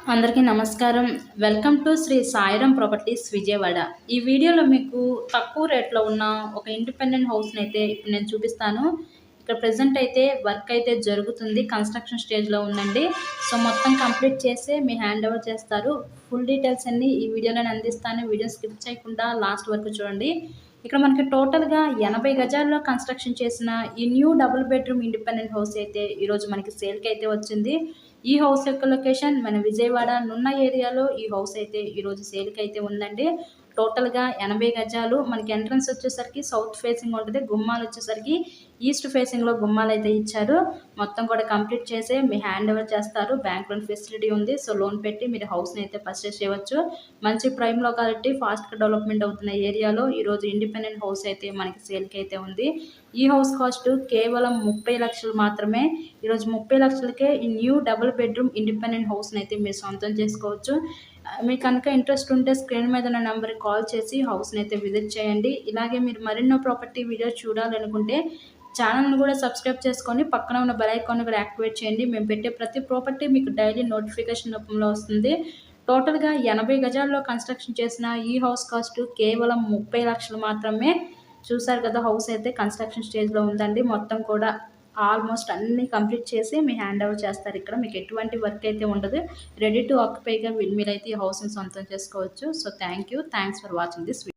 అందరికీ నమస్కారం. Welcome to Sri Sairam properties Vijayawada. ఈ వీడియోలో మీకు తక్కువ రేట్‌లో ఉన్న ఒక ఇండిపెండెంట్ హౌస్‌నైతే ఇప్పుడు నేను చూపిస్తాను. ఇక్కడ ప్రెజెంట్ అయితే వర్క్ అయితే జరుగుతుంది. కన్‌స్ట్రక్షన్ స్టేజ్‌లో ఉందండి. సో, మొత్తం కంప్లీట్ చేసే మీ హ్యాండ్ ఓవర్ చేస్తారు. ఫుల్ డీటెయిల్స్ అన్నీ ఈ వీడియోలోనే అందిస్తాను. వీడియో స్కిప్ చేయకుండా లాస్ట్ వరకు చూడండి. ఇక్కడ మనకి టోటల్‌గా 80 గజాల్లో కన్‌స్ట్రక్షన్ చేసిన ఈ new double bedroom independent house అయితే ఈరోజు మనకి సేల్‌కైతే వచ్చింది. ఈ హౌస్ యొక్క లొకేషన్ మన విజయవాడ నున్న ఏరియాలో ఈ హౌస్ అయితే ఈరోజు సేల్‌కైతే ఉందండి. టోటల్‌గా 80 గజాలు. మనకి ఎంట్రన్స్ వచ్చేసరికి సౌత్ ఫేసింగ్ ఉంటది. గుమ్మాలొచ్చేసరికి ఈస్ట్ ఫేసింగ్‌లో గుమ్మాలైతే ఇచ్చారు. మొత్తం కూడా కంప్లీట్ చేసే మీ హ్యాండ్ ఓవర్ చేస్తారు. బ్యాంక్ లోన్ ఫెసిలిటీ ఉంది. సో, లోన్ పెట్టి మీరు హౌస్‌ని అయితే పర్చేస్ చేయవచ్చు. మంచి ప్రైమ్ లొకాలిటీ, ఫాస్ట్‌గా డెవలప్‌మెంట్ అవుతున్న ఏరియాలో ఈరోజు ఇండిపెండెంట్ హౌస్ అయితే మనకి సేల్‌కైతే ఉంది. ఈ హౌస్ కాస్ట్ కేవలం 30,00,000 మాత్రమే. ఈరోజు 30,00,000కే ఈ న్యూ డబుల్ బెడ్‌రూమ్ ఇండిపెండెంట్ హౌస్‌నైతే మీరు సొంతం చేసుకోవచ్చు. మీకు కనుక ఇంట్రెస్ట్ ఉంటే స్క్రీన్ మీద ఉన్న నంబర్‌కి కాల్ చేసి హౌస్‌నైతే విజిట్ చేయండి. ఇలాగే మీరు మరెన్నో ప్రాపర్టీ వీడియోస్ చూడాలనుకుంటే ఛానల్‌ని కూడా సబ్స్క్రైబ్ చేసుకొని పక్కన ఉన్న బెల్ ఐకాన్‌ని కూడా యాక్టివేట్ చేయండి. మేము పెట్టే ప్రతి ప్రాపర్టీ మీకు డైలీ నోటిఫికేషన్ రూపంలో వస్తుంది. టోటల్‌గా 80 గజాల్లో కన్‌స్ట్రక్షన్ చేసిన ఈ హౌస్ కాస్ట్ కేవలం 30,00,000 మాత్రమే. చూసారు కదా! హౌస్ అయితే కన్‌స్ట్రక్షన్ స్టేజ్‌లో ఉందండి. మొత్తం కూడా ఆల్మోస్ట్ అన్నీ కంప్లీట్ చేసి మీ హ్యాండ్ ఓవర్ చేస్తారు ఇక్కడ. మీకు ఎటువంటి వర్క్ అయితే ఉండదు. రెడీ టు ఆక్యుపైగా మీరైతే ఈ హౌస్‌ని సొంతం చేసుకోవచ్చు. So, thanks for watching this video.